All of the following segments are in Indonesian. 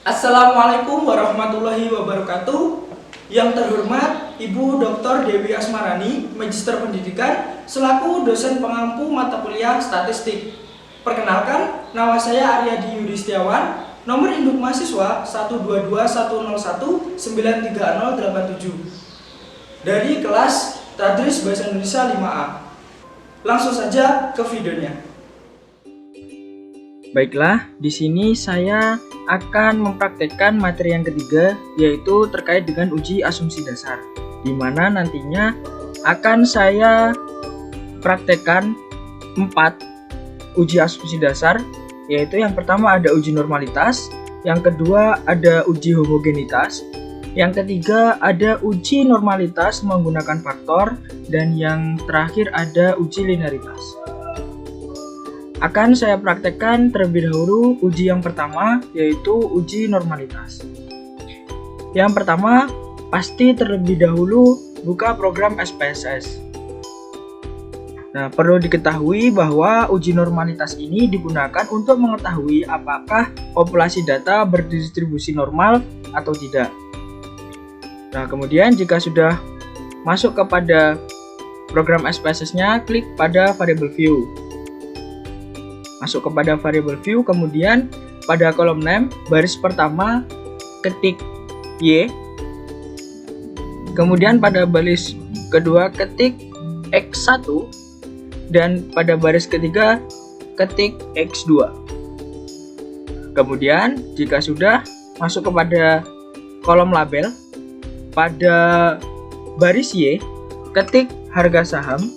Assalamualaikum warahmatullahi wabarakatuh. Yang terhormat Ibu Dr. Dewi Asmarani, Magister Pendidikan, selaku dosen pengampu mata kuliah Statistik. Perkenalkan, nama saya Aryadi Yudistiawan, nomor induk mahasiswa 12210193087 dari kelas Tadris Bahasa Indonesia 5A. Langsung saja ke videonya. Baiklah, di sini saya akan mempraktekkan materi yang ketiga, yaitu terkait dengan uji asumsi dasar, di mana nantinya akan saya praktekkan 4 uji asumsi dasar, yaitu yang pertama ada uji normalitas, yang kedua ada uji homogenitas, yang ketiga ada uji normalitas menggunakan faktor, dan yang terakhir ada uji linearitas. Akan saya praktekkan terlebih dahulu uji yang pertama, yaitu uji normalitas. Yang pertama, pasti terlebih dahulu buka program SPSS. Nah, perlu diketahui bahwa uji normalitas ini digunakan untuk mengetahui apakah populasi data berdistribusi normal atau tidak. Nah, kemudian jika sudah masuk kepada program SPSS-nya, klik pada variable view. Masuk kepada variable view, kemudian pada kolom name baris pertama ketik Y, kemudian pada baris kedua ketik X1, dan pada baris ketiga ketik X2. Kemudian jika sudah masuk kepada kolom label, pada baris Y ketik harga saham,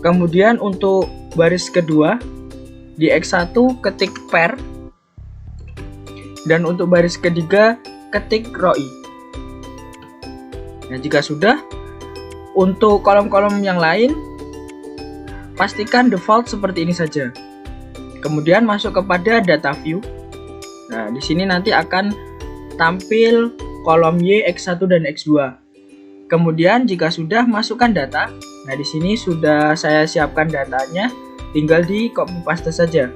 kemudian untuk baris kedua di X1 ketik per, dan untuk baris ketiga ketik ROI. Nah, jika sudah, untuk kolom-kolom yang lain pastikan default seperti ini saja. Kemudian masuk kepada data view. Nah, di sini nanti akan tampil kolom Y, X1 dan X2. Kemudian jika sudah masukkan data, nah di sini sudah saya siapkan datanya, tinggal di copy paste saja.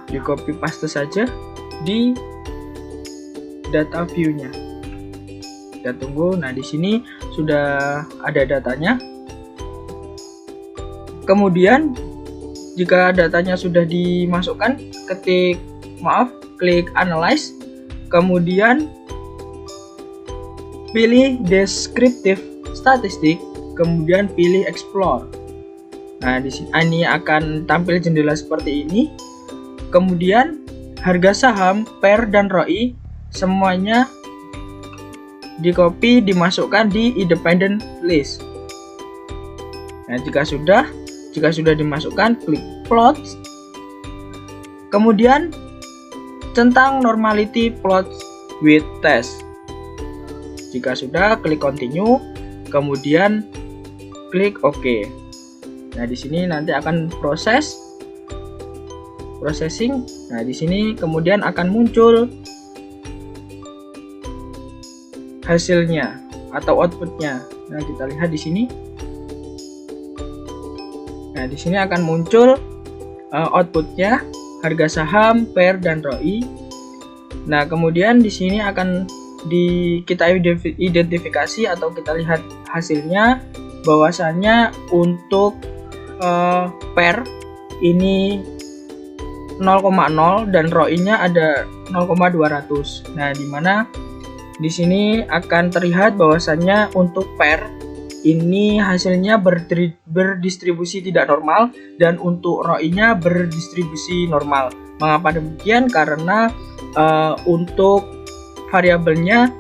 Di copy paste saja di data view-nya. Kita tunggu. Nah, di sini sudah ada datanya. Kemudian jika datanya sudah dimasukkan, klik analyze, kemudian pilih descriptive statistik, kemudian pilih explore. Nah, di sini ini akan tampil jendela seperti ini. Kemudian harga saham, per dan ROI semuanya di copy, dimasukkan di independent list. Nah, jika sudah dimasukkan, klik plot, kemudian centang normality plot with test. Jika sudah, klik continue, kemudian klik OK. Nah, di sini nanti akan processing. Nah, di sini kemudian akan muncul hasilnya atau outputnya. Nah, kita lihat di sini. Nah, di sini akan muncul outputnya, harga saham, per dan ROI. Nah, kemudian di sini akan kita identifikasi atau kita lihat hasilnya, bahwasannya untuk per ini 0,0 dan ROI-nya ada 0,200. Nah, di mana di sini akan terlihat bahwasannya untuk per ini hasilnya berdistribusi tidak normal, dan untuk ROI-nya berdistribusi normal. Mengapa demikian? Karena untuk variabelnya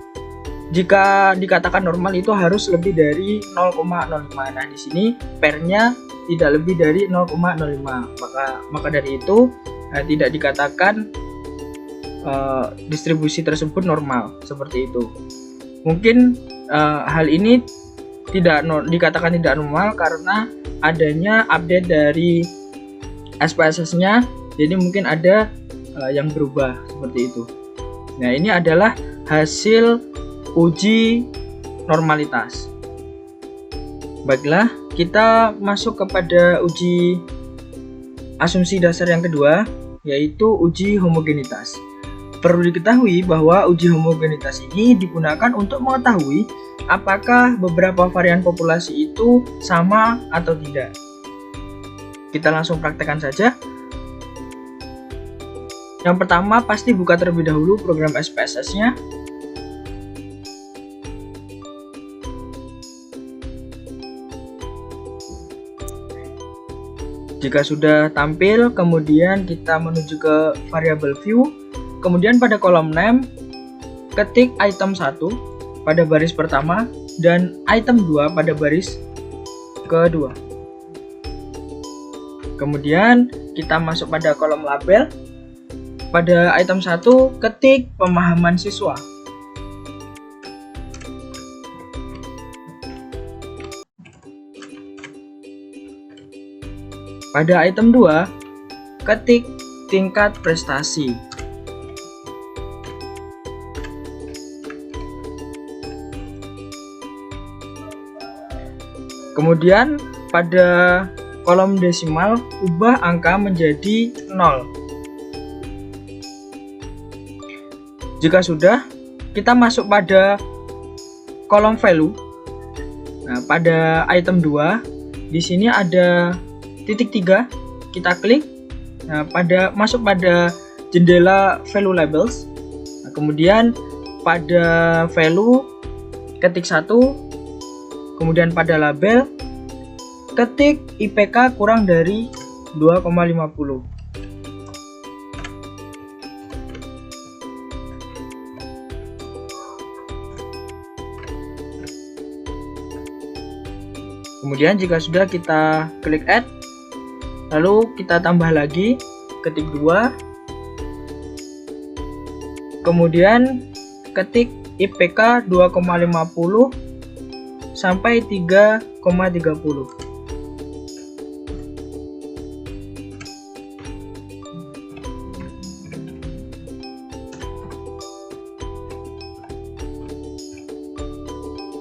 jika dikatakan normal itu harus lebih dari 0,05. Nah, di sini pernya tidak lebih dari 0,05. Maka dari itu tidak dikatakan distribusi tersebut normal, seperti itu. Mungkin hal ini dikatakan tidak normal karena adanya update dari SPSS-nya, jadi mungkin ada yang berubah seperti itu. Nah, ini adalah hasil uji normalitas. Baiklah, kita masuk kepada uji asumsi dasar yang kedua, yaitu uji homogenitas. Perlu diketahui bahwa uji homogenitas ini digunakan untuk mengetahui apakah beberapa varian populasi itu sama atau tidak. Kita langsung praktekkan saja. Yang pertama, pasti buka terlebih dahulu program SPSS-nya. Jika sudah tampil, kemudian kita menuju ke variable view. Kemudian pada kolom name, ketik item 1 pada baris pertama dan item 2 pada baris kedua. Kemudian kita masuk pada kolom label. Pada item 1, ketik pemahaman siswa. Pada item 2, ketik tingkat prestasi. Kemudian pada kolom desimal, ubah angka menjadi 0. Jika sudah, kita masuk pada kolom value. Nah, pada item 2, di sini ada titik 3, kita klik. Nah, masuk pada jendela value labels. Nah, kemudian pada value ketik 1, kemudian pada label ketik IPK kurang dari 2,50. Kemudian jika sudah, kita klik add. Lalu kita tambah lagi, ketik 2. Kemudian ketik IPK 2,50 sampai 3,30.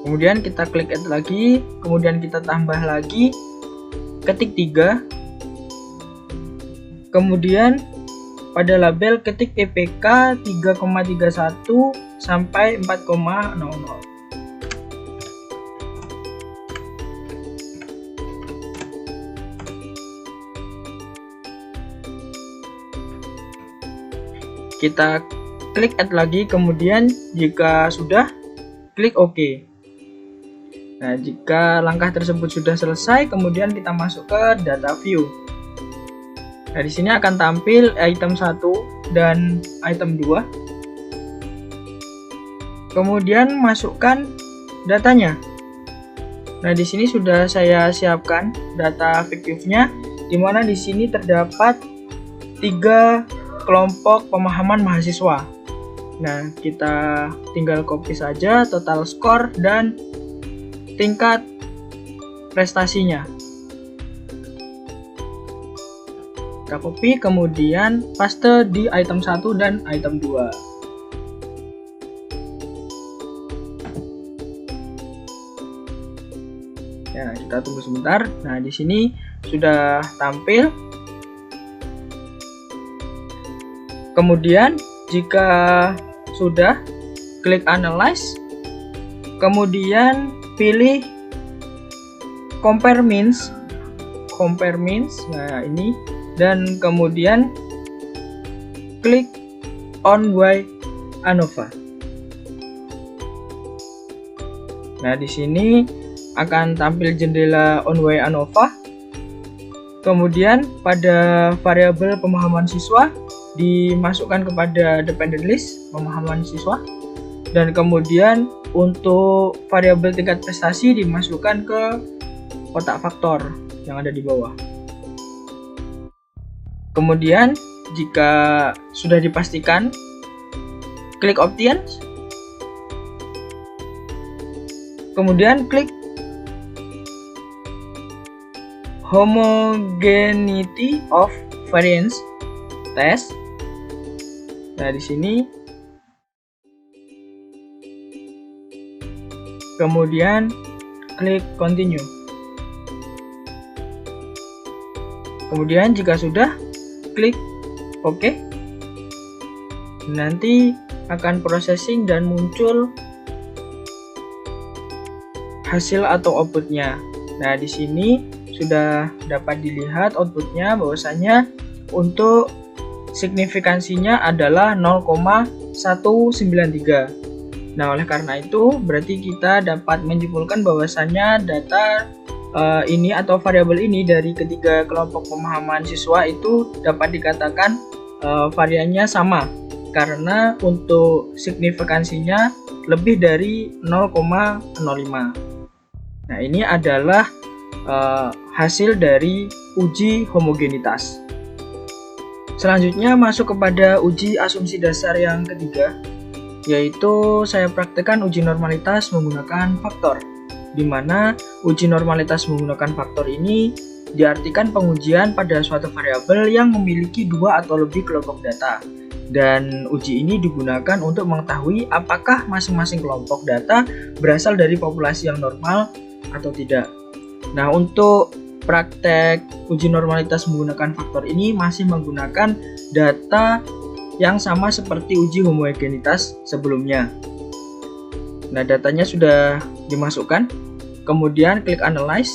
Kemudian kita klik add lagi, kemudian kita tambah lagi, ketik 3. Kemudian pada label ketik IPK 3,31 sampai 4,00. Kita klik add lagi, kemudian jika sudah, klik OK. Nah, jika langkah tersebut sudah selesai, kemudian kita masuk ke data view. Nah, di sini akan tampil item 1 dan item 2. Kemudian masukkan datanya. Nah, di sini sudah saya siapkan data fiktifnya, di mana di sini terdapat 3 kelompok pemahaman mahasiswa. Nah, kita tinggal copy saja total skor dan tingkat prestasinya. Kita copy, kemudian paste di item 1 dan item 2. Ya, kita tunggu sebentar. Nah, di sini sudah tampil. Kemudian jika sudah, klik analyze. Kemudian pilih compare means. Nah, ini. Dan kemudian klik on by ANOVA. Nah, di sini akan tampil jendela on by ANOVA. Kemudian pada variabel pemahaman siswa dimasukkan kepada dependent list pemahaman siswa, dan kemudian untuk variabel tingkat prestasi dimasukkan ke kotak faktor yang ada di bawah. Kemudian jika sudah dipastikan, klik options, kemudian klik homogeneity of variance test. Nah, di sini kemudian klik continue. Kemudian jika sudah, klik OK. Nanti akan processing dan muncul hasil atau outputnya. Nah, di sini sudah dapat dilihat outputnya bahwasanya untuk signifikansinya adalah 0,193. Nah, oleh karena itu berarti kita dapat menyimpulkan bahwasanya data ini atau variabel ini dari ketiga kelompok pemahaman siswa itu dapat dikatakan variannya sama karena untuk signifikansinya lebih dari 0,05. Nah, ini adalah hasil dari uji homogenitas. Selanjutnya masuk kepada uji asumsi dasar yang ketiga, yaitu saya praktekkan uji normalitas menggunakan faktor, di mana uji normalitas menggunakan faktor ini diartikan pengujian pada suatu variabel yang memiliki dua atau lebih kelompok data. Dan uji ini digunakan untuk mengetahui apakah masing-masing kelompok data berasal dari populasi yang normal atau tidak. Nah, untuk praktek uji normalitas menggunakan faktor ini masih menggunakan data yang sama seperti uji homogenitas sebelumnya. Nah, datanya sudah dimasukkan, kemudian klik analyze,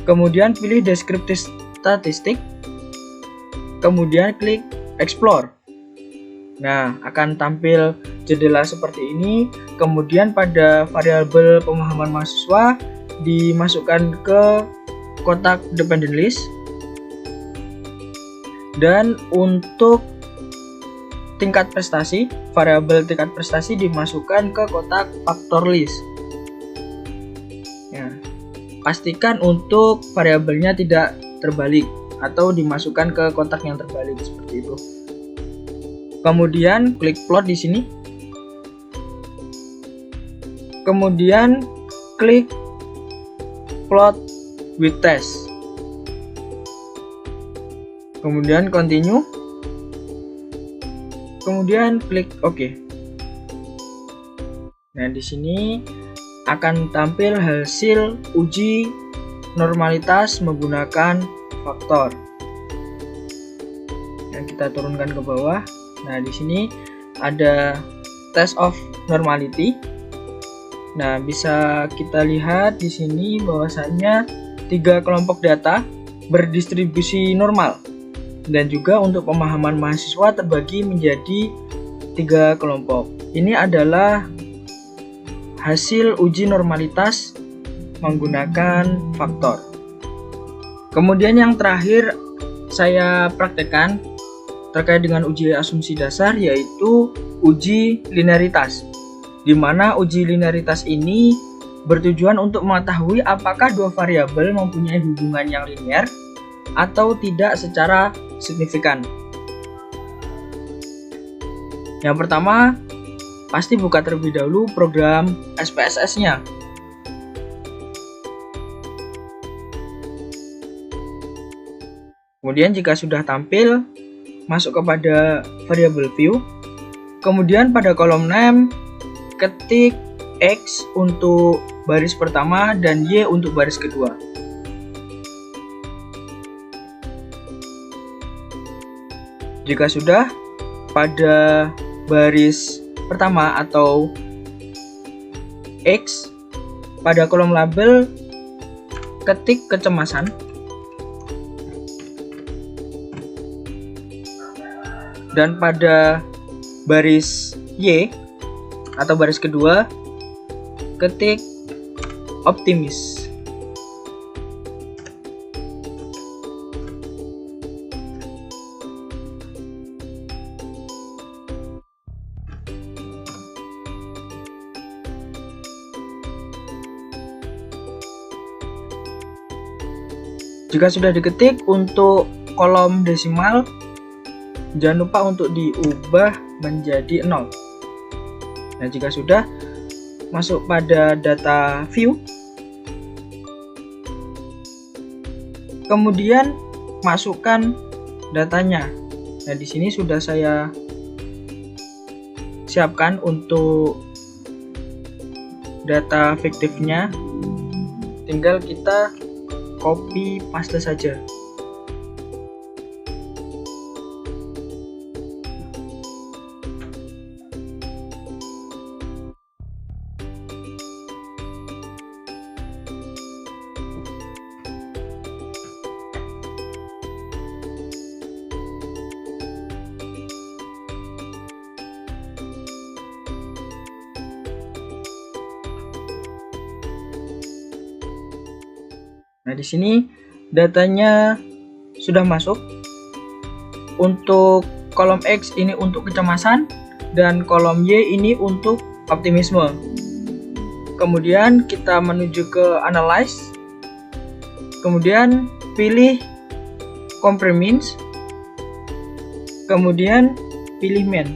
kemudian pilih descriptive statistik, kemudian klik explore. Nah, akan tampil jendela seperti ini, kemudian pada variabel pemahaman mahasiswa dimasukkan ke kotak dependent list, dan untuk tingkat prestasi, variabel tingkat prestasi dimasukkan ke kotak faktor list. Ya, pastikan untuk variabelnya tidak terbalik atau dimasukkan ke kotak yang terbalik seperti itu. Kemudian klik plot di sini. Kemudian klik plot with test. Kemudian continue. Kemudian klik OK. Nah, di sini akan tampil hasil uji normalitas menggunakan faktor. Yang kita turunkan ke bawah. Nah, di sini ada test of normality. Nah, bisa kita lihat di sini bahwasannya 3 kelompok data berdistribusi normal. Dan juga untuk pemahaman mahasiswa terbagi menjadi 3 kelompok. Ini adalah hasil uji normalitas menggunakan faktor. Kemudian yang terakhir saya praktekkan terkait dengan uji asumsi dasar, yaitu uji linearitas, di mana uji linearitas ini bertujuan untuk mengetahui apakah dua variabel mempunyai hubungan yang linear atau tidak secara signifikan. Yang pertama, pasti buka terlebih dahulu program SPSS-nya. Kemudian jika sudah tampil, masuk kepada variable view. Kemudian pada kolom name, ketik X untuk baris pertama dan Y untuk baris kedua. Jika sudah, pada baris pertama atau X, pada kolom label ketik kecemasan. Dan pada baris Y atau baris kedua ketik optimis. Jika sudah diketik, untuk kolom desimal jangan lupa untuk diubah menjadi 0. Nah, jika sudah, masuk pada data view. Kemudian masukkan datanya. Nah, di sini sudah saya siapkan untuk data fiktifnya, tinggal kita copy paste saja. Nah, di sini datanya sudah masuk. Untuk kolom X ini untuk kecemasan dan kolom Y ini untuk optimisme. Kemudian kita menuju ke analyze. Kemudian pilih compare means. Kemudian pilih mean.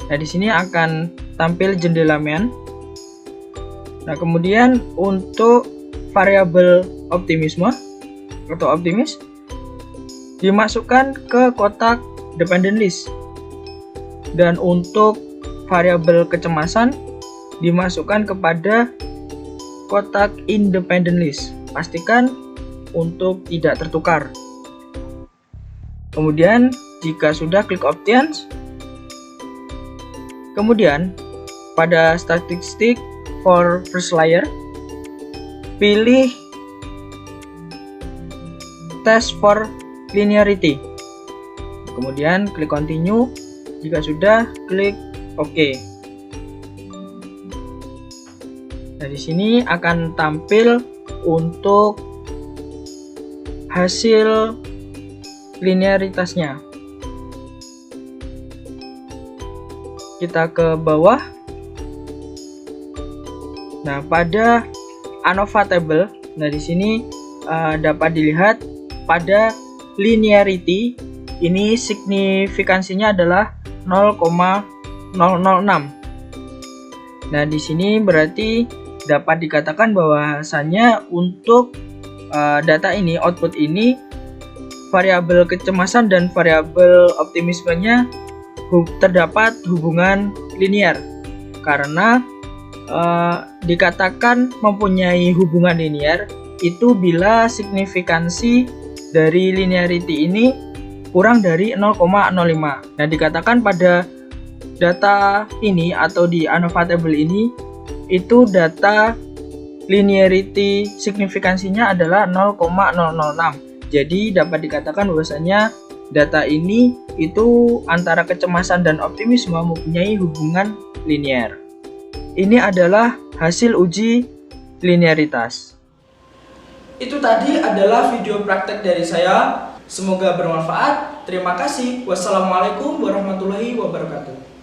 Nah, di sini akan tampil jendela mean. Nah, kemudian untuk variabel optimisme atau optimis dimasukkan ke kotak dependent list, dan untuk variabel kecemasan dimasukkan kepada kotak independent list. Pastikan untuk tidak tertukar. Kemudian jika sudah, klik options. Kemudian pada statistik for first layer, pilih test for linearity. Kemudian klik continue. Jika sudah, klik OK. Nah, di sini akan tampil untuk hasil linearitasnya. Kita ke bawah. Nah, pada ANOVA table, nah di sini dapat dilihat pada linearity ini signifikansinya adalah 0,006. Nah, di sini berarti dapat dikatakan bahwasannya untuk data ini, output ini, variabel kecemasan dan variabel optimismenya terdapat hubungan linear, karena dikatakan mempunyai hubungan linear itu bila signifikansi dari linearity ini kurang dari 0,05. Nah, dikatakan pada data ini atau di ANOVA table ini itu data linearity signifikansinya adalah 0,006. Jadi dapat dikatakan bahwasanya data ini itu antara kecemasan dan optimisme mempunyai hubungan linear. Ini adalah hasil uji linearitas. Itu tadi adalah video praktek dari saya. Semoga bermanfaat. Terima kasih. Wassalamualaikum warahmatullahi wabarakatuh.